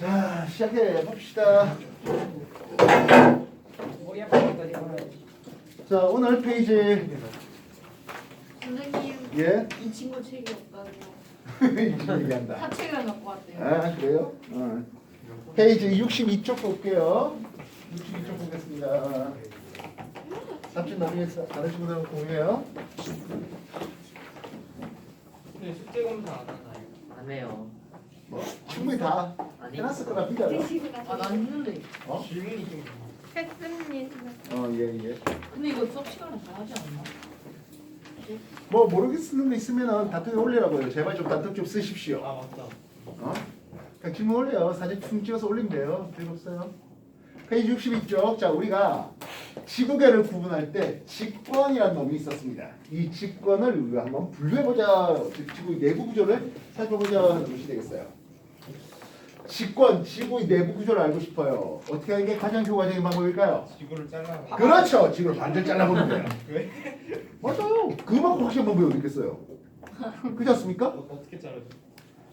자, 시작해 봅시다. 자, 오늘 페이지 선생님, 예, 이 친구 책이 없다고요. 이제 얘기한다. 사책을 갖고 왔대요. 아, 그래요? 페이지 62쪽 볼게요. 62쪽 보겠습니다. 잡지 나중에 다른 친구들하고 공유해요. 근데 숙제 검사 안 하나요? 안 해요. 뭐 충분히 다 해놨을 거라 믿어요. 아, 난 했는데. 어? 질문이 좀 했습니다. 예. 근데 이거 수업 시간에 다 하지 않나? 뭐 모르겠는 거 있으면은 다투에 올리라고요. 제발 좀 다투 좀 쓰십시오. 아 맞다. 어? 그냥 질문 올려요. 사진 퉁 찍어서 올리면 돼요. 필요 없어요. 페이지 62쪽. 자, 우리가 지구계를 구분할 때 직권이라는 놈이 있었습니다. 이 직권을 우리가 한번 분류해보자. 지구의 내부 구조를 살펴보자 하는 것이 되겠어요. 직권, 지구의 내부 구조를 알고 싶어요. 어떻게 하는 게 가장 효과적인 방법일까요? 지구를 잘라. 그렇죠. 지구를 반절 잘라보는 거예요. 왜? 맞아요. 그만큼 확실한 방법이 어디 있겠어요. 그렇지 않습니까? 어떻게 자르죠?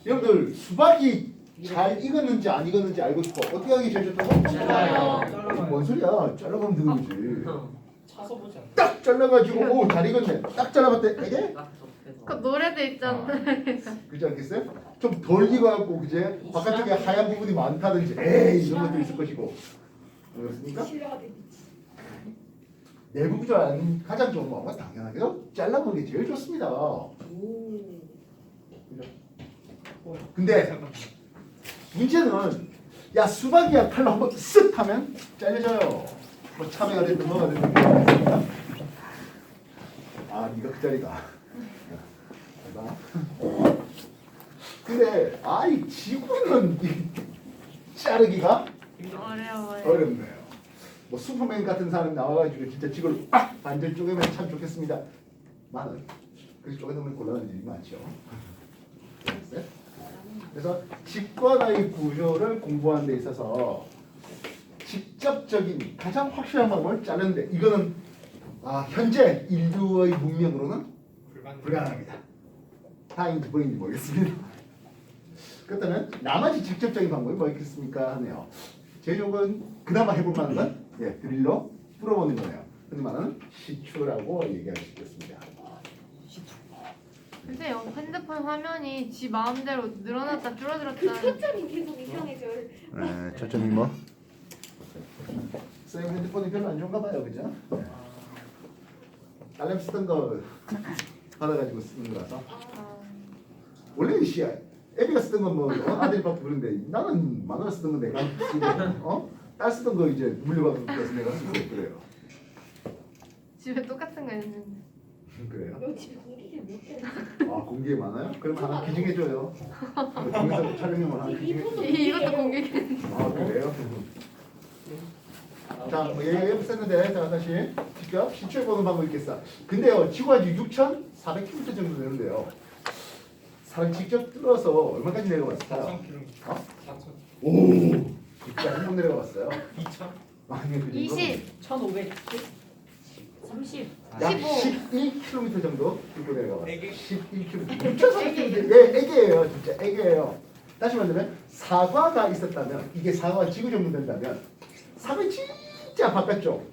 여러분들 수박이 잘 익었는지 안 익었는지 알고 싶어. 어떻게 하는 게 제일 좋다고? 잘라요. 뭔 소리야? 잘라보면 되는 거지. 차서 보지 않나? 딱 잘라가지고 오 잘 익었네. 딱 잘라봤대. 이게 딱 접해서. 그 노래도 있잖아. 그렇지 않겠어요? 좀 덜 익어갖고 그제 바깥쪽에 하얀 부분이 많다든지 에이 이런 것도 있을 것이고 그렇습니까? 내부 구조는 가장 좋은 방법은 당연하게도 잘라보는 게 제일 좋습니다. 근데 문제는 야 수박이야 칼로 한번 쓱 하면 잘려져요. 뭐 참외가 됐든 뭐가 됐든 아 네가 그 자리다. 봐. 근데 아이 지구는 자르기가 어려워요. 어렵네요. 뭐 슈퍼맨 같은 사람 나와가지고 진짜 지구를 빡 반절 쪼개면 참 좋겠습니다. 많은 그래서 쪼개놓으면 곤란한 일이 많죠. 알겠어요? 그래서 직권의 구조를 공부하는 데 있어서 직접적인 가장 확실한 방법을 짜는데 이거는 현재 인류의 문명으로는 불가능합니다. 다인지 보인지 모르겠습니다. 그렇다면 나머지 직접적인 방법이 뭐 있겠습니까 하네요. 제일 좋은 건 그나마 해볼 만한 건 드릴로 뚫어보는 거네요. 흔히 말하는 시추라고 얘기할 수 있겠습니다. 근데요, 핸드폰 화면이 지 마음대로 늘어났다 줄어들었다. 그 초점이 계속 이상해져요. 네, 초점이 뭐? 쌤 핸드폰이 별로 안 좋은가 봐요, 그죠? 딸내미 쓰던 거 받아가지고 쓰는 거라서. 원래 시야 애비가 쓰던 건 뭐 아들이 받고 그런데 나는 마누라 쓰던 건 내가 쓰고 딸 쓰던 거 이제 물려받고 그래서 내가 쓰고 그래요. 집에 똑같은 거 있는데. 그래요? 너 집에 공기계 몇 개? 공기에 많아요? 그럼 하나 기증해줘요. 동영상 촬영용을 하나 기증해줘요. 이것도 공개. 그래요? 자, 뭐 얘기 썼는데 자 다시 직접 시추해보는 방법이 있겠어. 근데요, 지구가 6,400km 정도 되는데요. 사람 직접 뚫어서 얼마까지 내려갔을까요? 4,000km. 4,000. 오, 진짜 한번 내려갔어요. 2,000. 아니 그 20, 1,500. 30, 약 15. 11km 정도 뚫고 내려갔어요. 애기? 11km. 6,400km. 예, 애기예요, 진짜 애기예요. 다시 말하면 사과가 있었다면 이게 사과가 지구 정도 된다면 사과 진짜 바깥쪽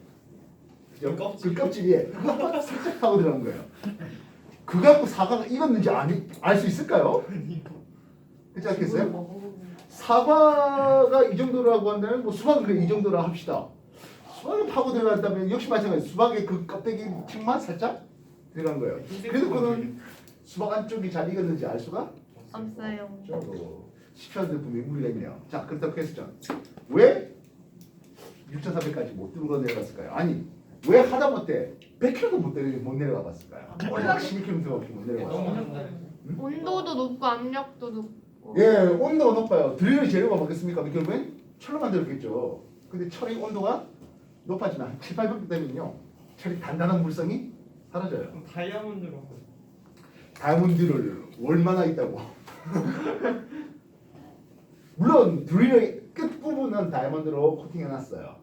그죠? 그 껍질 위에 그거 한번 살짝 파고 들어간 거예요. 그거 갖고 사과가 익었는지 알 수 있을까요? 그렇지 않겠어요? 사과가 이 정도라고 한다면 뭐 수박은 그래 이 정도라 합시다. 수박을 파고 들어갔다면 역시 마찬가지. 수박의 그 껍데기 층만 살짝 들어간 거예요. 그래서 그는 수박 안쪽이 잘 익었는지 알 수가 없어요. 시켜야 분명히 무리가 있네요. 자, 그렇다고 퀘스천. 왜 6,400까지 못 들고 내려갔을까요? 아니, 왜 하다못해 100km도 못 내려가 봤을까요? 약 12km밖에 못 내려가 너무 봤어요. 한다. 온도도 높고 압력도 높고. 예, 온도가 높아요. 드릴의 재료가 뭐겠습니까? 결국엔 철로 만들었겠죠. 근데 철의 온도가 높아지면 한 7, 800도 되면요. 철이 단단한 물성이 사라져요. 그럼 다이아몬드로. 다이아몬드를 얼마나 있다고. 물론 드릴의 끝부분은 다이아몬드로 코팅해놨어요.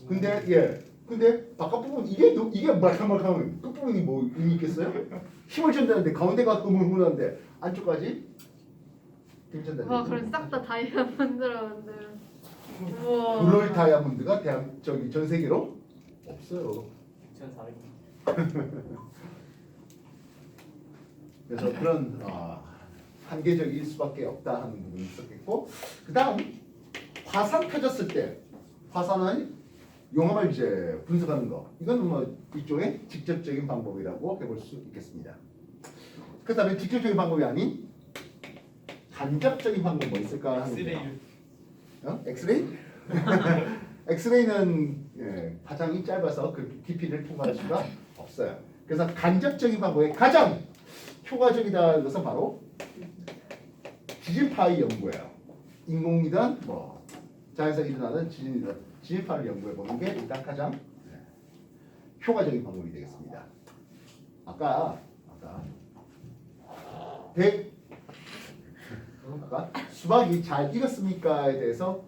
근데 바깥 부분 이게 말캉말캉한 끝 부분이 뭐 의미 있겠어요? 힘을 준다는데 가운데가 흐물흐물한데 안쪽까지 김천단. 와 그럼 싹 다 다이아몬드로 만들면. 우와. 브롤 다이아몬드가 전 세계로 없어요. 2,400. 그래서 그런 한계적일 수밖에 없다 하는 부분이 있었겠고, 그 다음 화산 펴졌을 때 화산의 용암을 이제 분석하는 거, 이건 뭐 이쪽의 직접적인 방법이라고 해볼 수 있겠습니다. 그 다음에 직접적인 방법이 아닌 간접적인 방법 뭐 있을까 하는 거예요. 엑스레이? 엑스레이는 파장이 짧아서 그 깊이를 통과할 수가 없어요. 그래서 간접적인 방법의 가장 효과적이다는 것은 바로 지진파의 연구예요. 인공이든 뭐 자연에서 일어나는 지진이든 지진파를 연구해 보는 게 일단 가장 효과적인 방법이 되겠습니다. 아까 수박이 잘 익었습니까에 대해서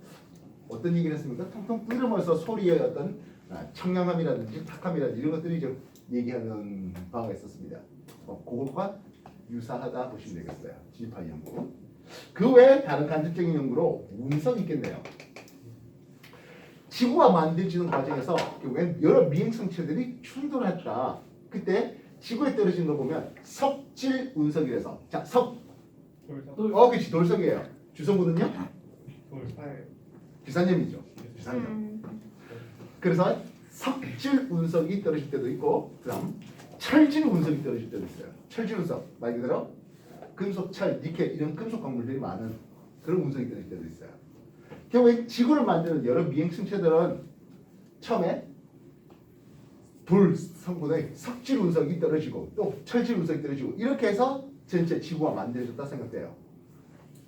어떤 얘기를 했습니까? 텅텅 뚫으면서 소리의 어떤 청량함이라든지 탁함이라든지 이런 것들이 좀 얘기하는 바가 있었습니다. 그것과 유사하다 보시면 되겠어요. 지진파 연구. 그 외에 다른 간접적인 연구로 운석이 있겠네요. 지구가 만들어지는 과정에서 결국엔 여러 미행성체들이 충돌했다. 그때 지구에 떨어진 거 보면 석질 운석이라서 자, 그렇지 돌석이에요. 주성구는요? 규산염이죠. 규산염. 그래서 석질 운석이 떨어질 때도 있고, 그다음 철질 운석이 떨어질 때도 있어요. 철질 운석 말 그대로 금속, 철, 니켈 이런 금속 광물들이 많은 그런 운석이 떨어질 때도 있어요. 결국에 지구를 만드는 여러 미행성체들은 처음에 돌 성분의 석질 운석이 떨어지고 또 철질 운석이 떨어지고 이렇게 해서 전체 지구가 만들어졌다 생각돼요.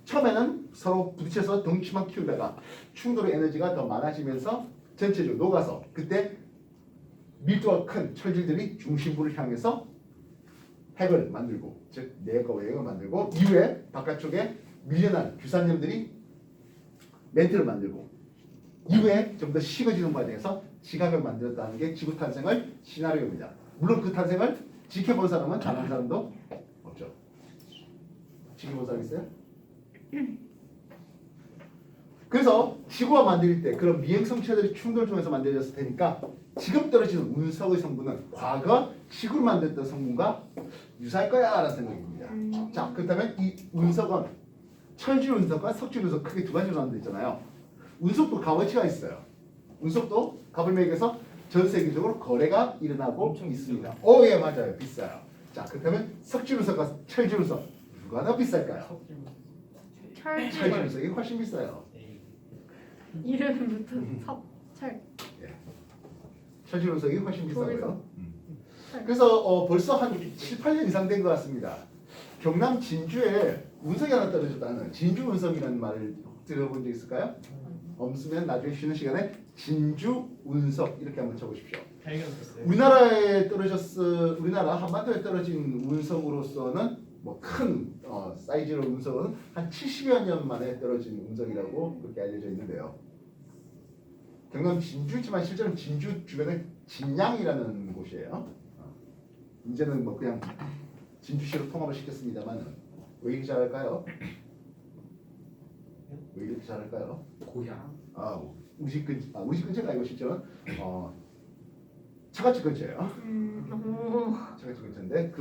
처음에는 서로 부딪혀서 덩치만 키우다가 충돌의 에너지가 더 많아지면서 전체적으로 녹아서 그때 밀도가 큰 철질들이 중심부를 향해서 핵을 만들고 즉 내과 외형을 만들고 이후에 바깥쪽에 밀려난 규산염들이 멘트를 만들고 이후에 좀 더 식어지는 과정에서 지각을 만들었다는 게 지구 탄생의 시나리오입니다. 물론 그 탄생을 지켜본 사람은 다른 사람도 없죠. 지켜본 사람 있어요? 그래서 지구가 만들 때 그런 미행성체들이 충돌 통해서 만들어졌을 테니까 지금 떨어지는 운석의 성분은 과거 지구를 만들었던 성분과 유사할 거야 라는 생각입니다. 자, 그렇다면 이 운석은 철질 운석과 석질 운석 크게 두 가지로 나눠져 있잖아요. 운석도 값어치가 있어요. 운석도 값을 매겨서 전 세계적으로 거래가 일어나고 있습니다. 예, 맞아요. 비싸요. 자, 그렇다면 석질 운석과 철질 운석 누가 더 비쌀까요? 철질 철질 운석이 훨씬 비싸요. 이름부터 석철. 철질 운석이 훨씬 비싸고요. 그래서? 그래서 벌써 한 7, 8년 이상 된 것 같습니다. 경남 진주에 운석이 하나 떨어졌다는 진주 운석이라는 말을 들어본 적 있을까요? 없으면 나중에 쉬는 시간에 진주 운석 이렇게 한번 쳐보십시오. 발견됐어요. 우리나라 한반도에 떨어진 운석으로서는 뭐 큰 사이즈로 운석은 한 70여 년 만에 떨어진 운석이라고 그렇게 알려져 있는데요. 경남 진주지만 실제로는 진주 주변에 진양이라는 곳이에요. 이제는 뭐 그냥 진주시로 통합을 시켰습니다만 왜 이렇게 잘할까요? 왜 이렇게 잘할까요? 고향. 우리 집 근처가 아니고 실제로는 처갓집 근처예요. 처갓집 근처인데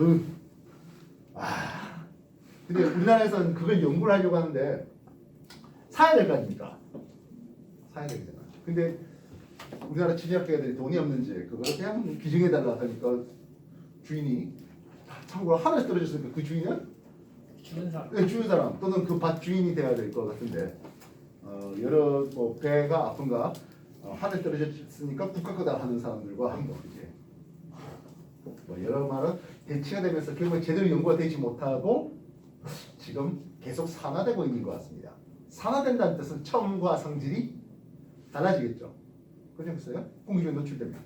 근데 우리나라에서는 그걸 연구를 하려고 하는데 사야 될 거 아닙니까? 사야 되잖아. 근데 우리나라 지리학계들이 돈이 없는지 그거를 그냥 기증해달라 하니까 주인이 참고로 하늘에서 떨어졌으니까 그 주인은 주는 사람. 네, 주는 사람 또는 그 밭 주인이 돼야 될 것 같은데 여러 뭐 배가 아픈가 하늘에 떨어졌으니까 국가 거다 하는 사람들과 한 거 이제 뭐 여러 말은 대치가 되면서 결국 제대로 연구가 되지 못하고 지금 계속 산화되고 있는 것 같습니다. 산화된다는 뜻은 처음과 성질이 달라지겠죠. 그렇겠어요? 공기 중에 노출되면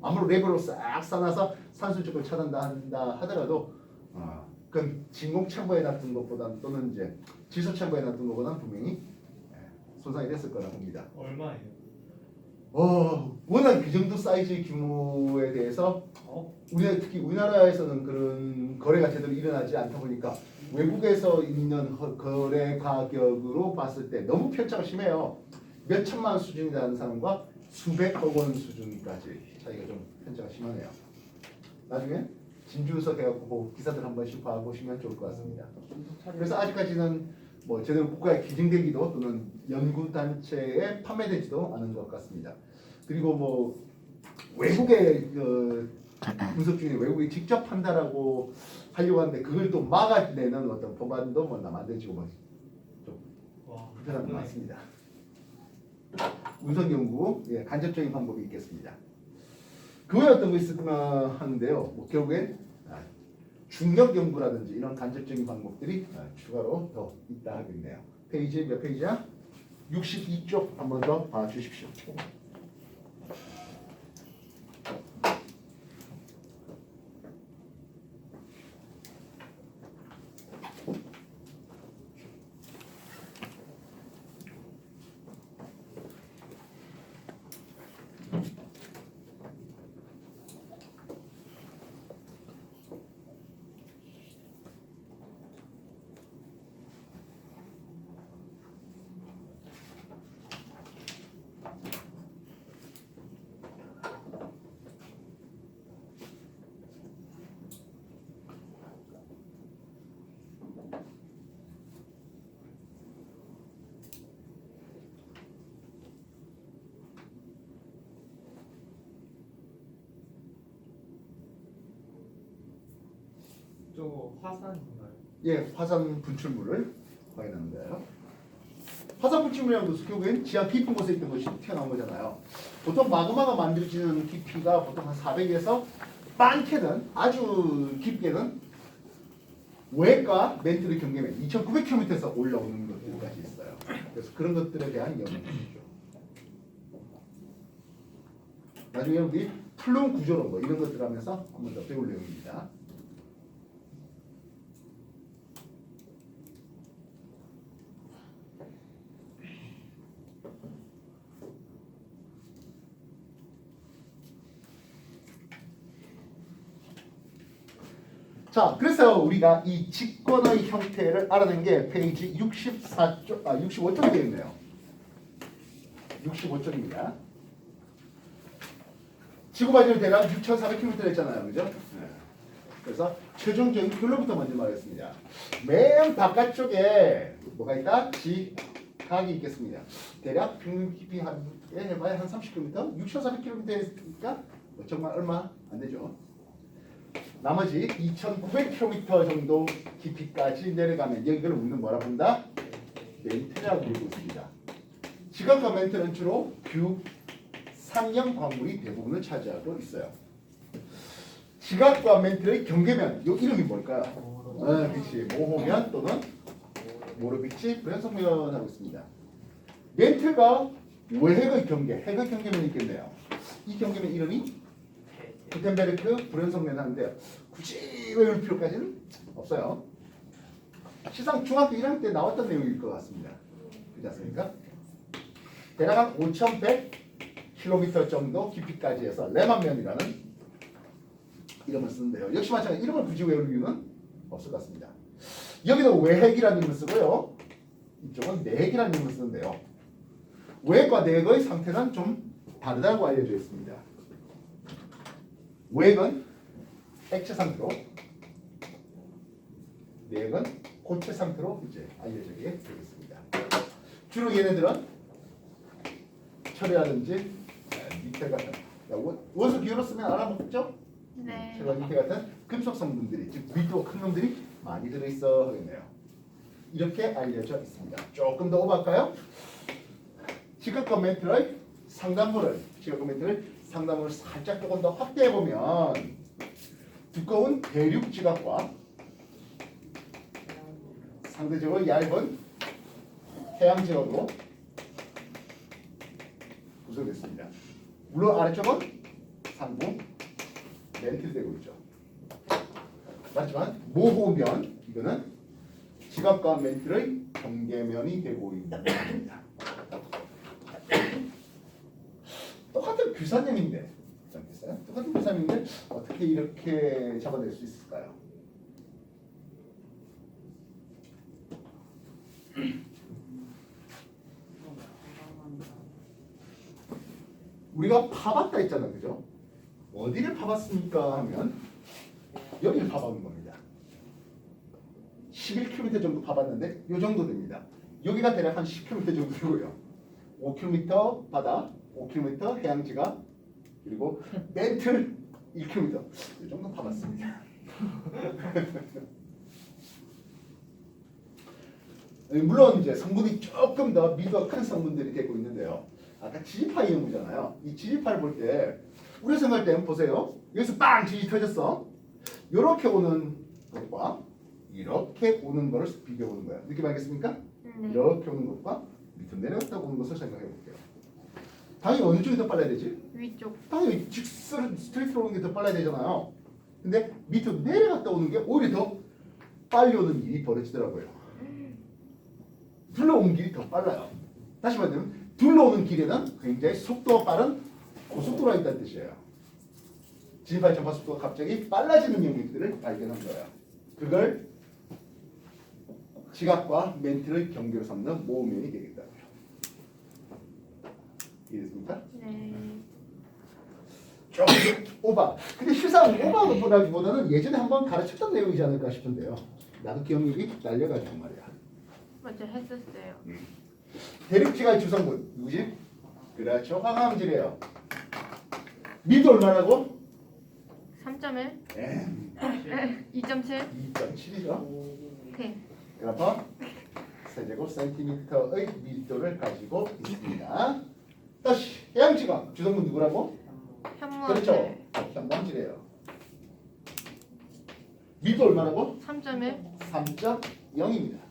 아무리 랩으로 싹 싸놔서 산소 쪽을 차단한다 하더라도 그건 진공 챔버에 놔둔 것보다 또는 이제 질소 챔버에 놔둔 것보다는 분명히 손상이 됐을 거라 봅니다. 얼마예요? 워낙 그 정도 사이즈의 규모에 대해서 우리나라 특히 우리나라에서는 그런 거래가 제대로 일어나지 않다 보니까 외국에서 있는 거래 가격으로 봤을 때 너무 편차가 심해요. 몇 천만 원 수준이라는 사람과 수백억 원 수준까지 차이가 좀 편차가 심하네요. 나중에 진주석 해갖고 기사들 한 번씩 봐보시면 좋을 것 같습니다. 그래서 아직까지는 뭐 제대로 국가에 기증되기도 또는 연구단체에 판매되지도 않은 것 같습니다. 그리고 뭐 외국의 그 분석 중에 외국이 직접 판다라고 하려고 하는데 그걸 또 막아내는 어떤 법안도 뭐 만들어지고 좀 와. 불편한 것 같습니다. 운석 연구 간접적인 방법이 있겠습니다. 그 외에 어떤 거 있을까 하는데요. 뭐 결국엔 중력 연구라든지 이런 간접적인 방법들이 추가로 더 있다 하겠네요. 페이지 몇 페이지야? 62쪽 한 번 더 봐주십시오. 저거 화산인가요? 예, 화산 분출물을 확인하는 거예요. 화산 분출물이라는 것은 결국엔 지하 깊은 곳에 있던 것이 튀어나온 거잖아요. 보통 마그마가 만들어지는 깊이가 보통 한 400에서 많게는 아주 깊게는 외과 멘트를 경계면 2,900km에서 올라오는 것들까지 있어요. 그래서 그런 것들에 대한 연구죠. 나중에 우리 플룸 구조론 뭐 이런 것들 하면서 한 번 더 배울 내용입니다. 자, 그래서 우리가 이 직권의 형태를 알아낸 게 페이지 65쪽에 되어 있네요. 65쪽입니다. 지구 반경 대략 6,400km 했잖아요, 그죠? 네. 그래서 최종적인 결론부터 먼저 말하겠습니다. 맨 바깥쪽에 뭐가 있다? 지각이 있겠습니다. 대략 평균 깊이 해봐야 한 30km, 6,400km니까 정말 얼마 안 되죠. 나머지 2,900km 정도 깊이까지 내려가면 여기를 우리는 뭐라 부른다? 멘트라고 부르고 있습니다. 지각과 멘트는 주로 상형 광물이 대부분을 차지하고 있어요. 지각과 멘트의 경계면, 이 이름이 뭘까요? 그렇지. 모호면 또는 모르비치 브랜성면하고 있습니다. 멘트가 외핵의 경계, 핵의 경계면이 있겠네요. 이 경계면 이름이 구텐베르크 브랜성면 하는데요. 굳이 외울 필요까지는 없어요. 시상 중학교 1학년 때 나왔던 내용일 것 같습니다. 그렇지 않습니까? 대략 한 5,100km 정도 깊이까지 해서 레만면이라는 이름을 쓰는데요. 역시 마찬가지로 이름을 굳이 외울 이유는 없을 것 같습니다. 여기도 외핵이라는 이름을 쓰고요. 이쪽은 내핵이라는 이름을 쓰는데요. 외핵과 내핵의 상태는 좀 다르다고 알려져 있습니다. 외핵은 액체 상태로, 내핵은 고체 상태로 이제 알려지게 되겠습니다. 주로 얘네들은 철이라든지 니켈 같은 원소 비율로 쓰면 알아먹죠? 네. 철과 니켈 같은 금속 성분들이 즉 밀도가 큰 놈들이 많이 들어있어 하겠네요. 이렇게 알려져 있습니다. 조금 더 오버할까요? 지각과 멘트를 상단부를 살짝 조금 더 확대해 보면 두꺼운 대륙 지각과 상대적으로 얇은 해양 지각으로 구성됐습니다. 물론 아래쪽은 상부 멘트되고 있죠. 맞지만 모호면 이거는 지각과 멘트의 경계면이 되고 있습니다. 규산염인데, 됐어요? 똑같은 규산염인데 어떻게 이렇게 잡아낼 수 있을까요? 우리가 파봤다 했잖아, 그죠? 어디를 파봤습니까? 하면 여기를 파봤는 겁니다. 11km 정도 파봤는데 이 정도 됩니다. 여기가 대략 한 10km 정도 되고요. 5km 바다, 5km 해양지가, 그리고 멘틀 1km 이 정도 파봤습니다. 물론 이제 성분이 조금 더 미도가 큰 성분들이 되고 있는데요. 아까 지지파 이용구잖아요. 이 지지파를 볼 때 우리 생각할 때는 보세요. 여기서 빵 지지 터졌어. 이렇게 오는 것과 이렇게 오는 것을 비교해 보는 거예요. 느낌 알겠습니까? 네. 이렇게 오는 것과 밑으로 내려갔다 오는 것을 생각해 볼게요. 당연히 어느 쪽이 더 빨라야 되지? 위쪽. 당연히 직선 스트레이트로 오는 게 더 빨라야 되잖아요. 근데 밑으로 내려갔다 오는 게 오히려 더 빨리 오는 일이 벌어지더라고요. 둘러오는 길이 더 빨라요. 다시 말하면 둘러오는 길에는 굉장히 속도가 빠른 고속도로가 있다는 뜻이에요. 지진파의 전파 속도가 갑자기 빨라지는 영역들을 발견한 거예요. 그걸 지각과 멘트를 경계로 삼는 모음면이 되겠다고요. 이해됐습니까? 네. 조금 오바. 근데 실상 오바보다는 예전에 한번 가르쳤던 내용이지 않을까 싶은데요. 나도 기억력이 날려가지고 말이야. 맞아, 했었어요. 대립지가의 주성분 누구지? 그렇죠. 화강암질이에요. 미도 얼마라고? 3.1? 네. 2.7? 2.7이죠. 네. 그래서 세제곱 센티미터의 밀도를 가지고 있습니다. 다시 해양지각 주성분 누구라고? 현무암. 그렇죠. 현무암질이에요. 밀도 얼마라고? 3.1? 3.0입니다.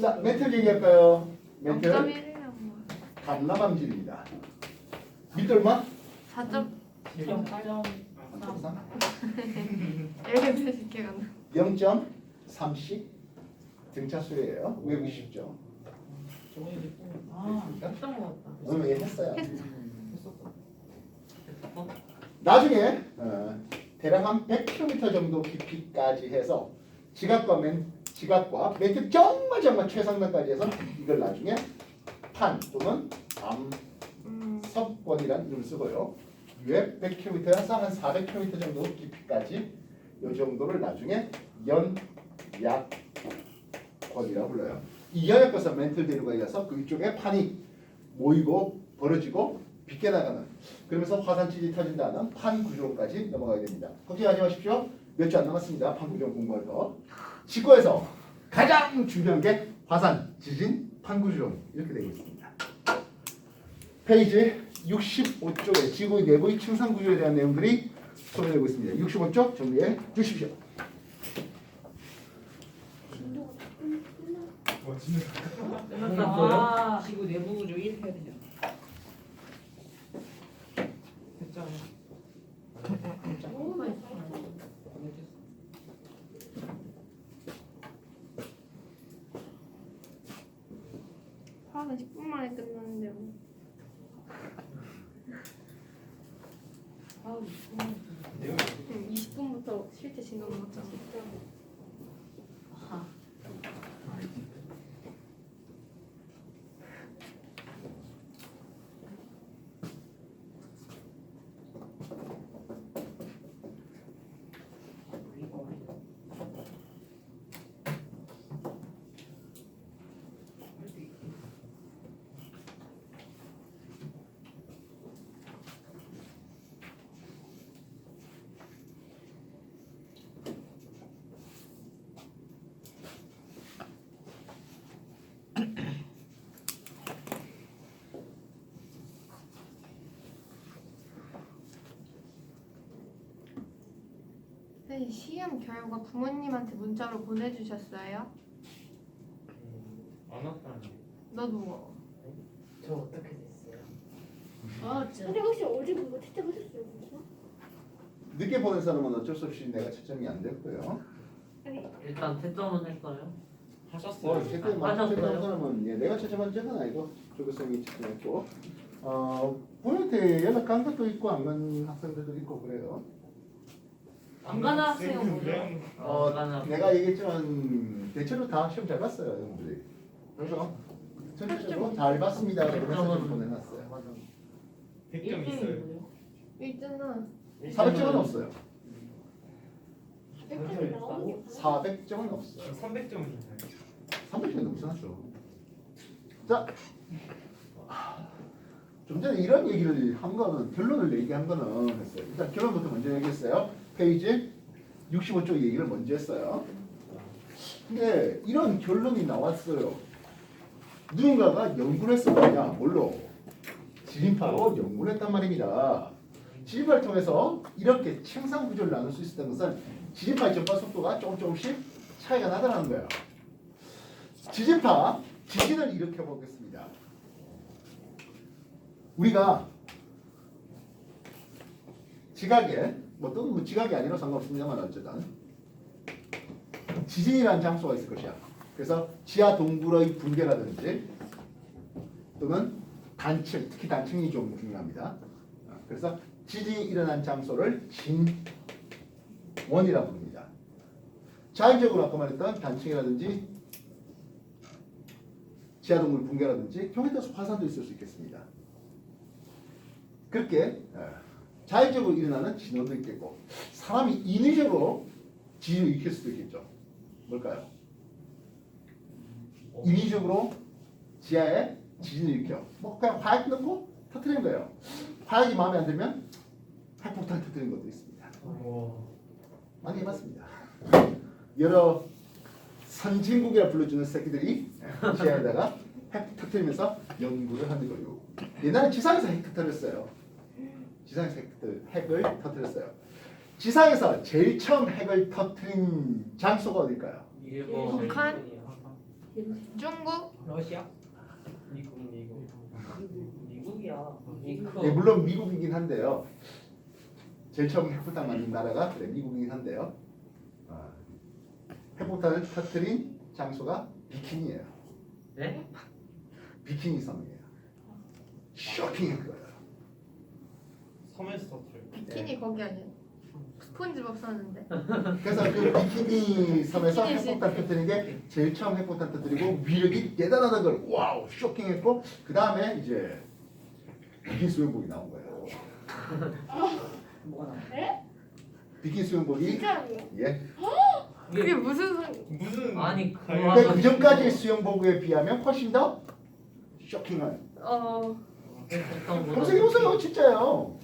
자, 멘틀 얘기할까요? 멘틀 0.1이라고. 감람암질입니다. 밀도 얼마? 4점. 0.8점. 1개 쉽게 간다. 0.3씩 등차수예요. 외우기 쉽죠. 저번에 됐습니까? 것 같다. 오늘 예 했어요. 했었어. 나중에 대략 한 100km 정도 깊이까지 해서 지각과 멘트 정말 최상단까지 해서 이걸 나중에 판 또는 암석권이라는 이름을 쓰고요. 위에 100km에서 한 400km 정도 깊이까지 이 정도를 나중에 연약권이라고 불러요. 이 연약권에서 멘틀 대류가 이어서 그 위쪽에 판이 모이고 벌어지고 빗겨나가는, 그러면서 화산지진이 터진다는 판 구조까지 넘어가게 됩니다. 걱정하지 마십시오. 몇 주 안 남았습니다. 판 구조 공부할 거. 지구에서 가장 중요한 게 화산, 지진, 판 구조 이렇게 되어 있습니다. 페이지 65쪽에 지구의 내부의 층상 구조에 대한 내용들이 소개되고 있습니다. 65쪽 정리해 주십시오. 진도가 끝나. 끝났어요? 지구 내부 구조 1 해야 되냐? 했잖아. 너무 맛있어. 화학은 10분 만에 끝났는데 뭐. 아우, 20분부터 실제 진동 나왔잖아. 진짜. 네, 시험 결과 부모님한테 문자로 보내주셨어요? 안 왔다는데. 너도 뭐? 저 어떻게 됐어요? 근데 혹시 어제 그거 채점하셨어요? 그래서? 늦게 보낸 사람은 어쩔 수 없이 내가 채점이 안 됐고요. 아니, 일단 채점은 했어요. 하셨어요. 제때 맞았어요. 제때 사람은 내가 채점한 적은 아니고 조교생이 채점했고 부모한테 연락한 것도 있고 안 간 학생들도 있고 그래요. 안 가는 학생은 쌤, 뭐죠? 쌤. 내가 얘기했지만 대체로 다 시험 잘 봤어요, 형들이. 그래서 전체적으로 잘 봤습니다. 라고 메시지를 보내놨어요. 맞아. 100점 있어요. 있잖아. 400점은 없어요. 100점이 나오는 400점은 없어요. 300점은 있나요? 300점이 넘쳐났죠. 자, 좀 전에 이런 얘기를 한 거는 결론을 얘기한 거는 했어요. 일단 결론부터 먼저 얘기했어요. 페이지 65쪽 얘기를 먼저 했어요. 근데 이런 결론이 나왔어요. 누군가가 연구를 했을 거냐? 뭘로? 지진파로 연구를 했단 말입니다. 지진파를 통해서 이렇게 침상 구조를 나눌 수 있었던 것은 지진파의 전파 속도가 조금씩 차이가 나더라는 거예요. 지진파, 지진을 일으켜 보겠습니다. 우리가 지각에 또 지각이 아니라 상관없습니다만 어쨌든 지진이라는 장소가 있을 것이야. 그래서 지하 동굴의 붕괴라든지 또는 단층, 특히 단층이 좀 중요합니다. 그래서 지진이 일어난 장소를 진원이라고 부릅니다. 자연적으로 아까 말했던 단층이라든지 지하 동굴 붕괴라든지 경우에 따라서 화산도 있을 수 있겠습니다. 그렇게 자연적으로 일어나는 진원도 있겠고 사람이 인위적으로 지진을 일으킬 수도 있겠죠. 뭘까요? 인위적으로 지하에 지진을 일으켜 그냥 화약 넣고 터뜨리는 거예요. 화약이 마음에 안 들면 핵폭탄 터뜨리는 것도 있습니다. 많이 해봤습니다. 여러 선진국이라 불러주는 새끼들이 지하에다가 핵 터뜨리면서 연구를 하는 거예요. 옛날에 지상에서 핵 터뜨렸어요. 지상에서 핵을 터뜨렸어요. 지상에서 제일 처음 핵을 터뜨린 장소가 어딜까요? 일본, 북한? 중국? 러시아, 미국. 미국이야. 네, 물론 미국이긴 한데요. 제일 처음 핵폭탄 만든 나라가 그래, 미국이긴 한데요. 핵폭탄을 터뜨린 장소가 비키니예요. 네? 비키니 섬이에요. 쇼킹한 거예요. 섬에서 터트려요. 비키니 거기 아니야? 스폰지밥 사는데. 그래서 그 비키니 섬에서 비키니 핵폭탄 터뜨린 게 제일 처음 핵폭탄 터뜨리고 위력이 대단하다는 걸 와우 쇼킹했고 그 다음에 이제 비키니 수영복이 나온 거예요. 뭐가 나? 비키니 수영복이 진짜로요? 예. 그게 무슨 무슨 아니, 관련- 근데 그 전까지의 수영복에 비하면 훨씬 더 쇼킹한. 어 보통 검색해보세요 진짜예요.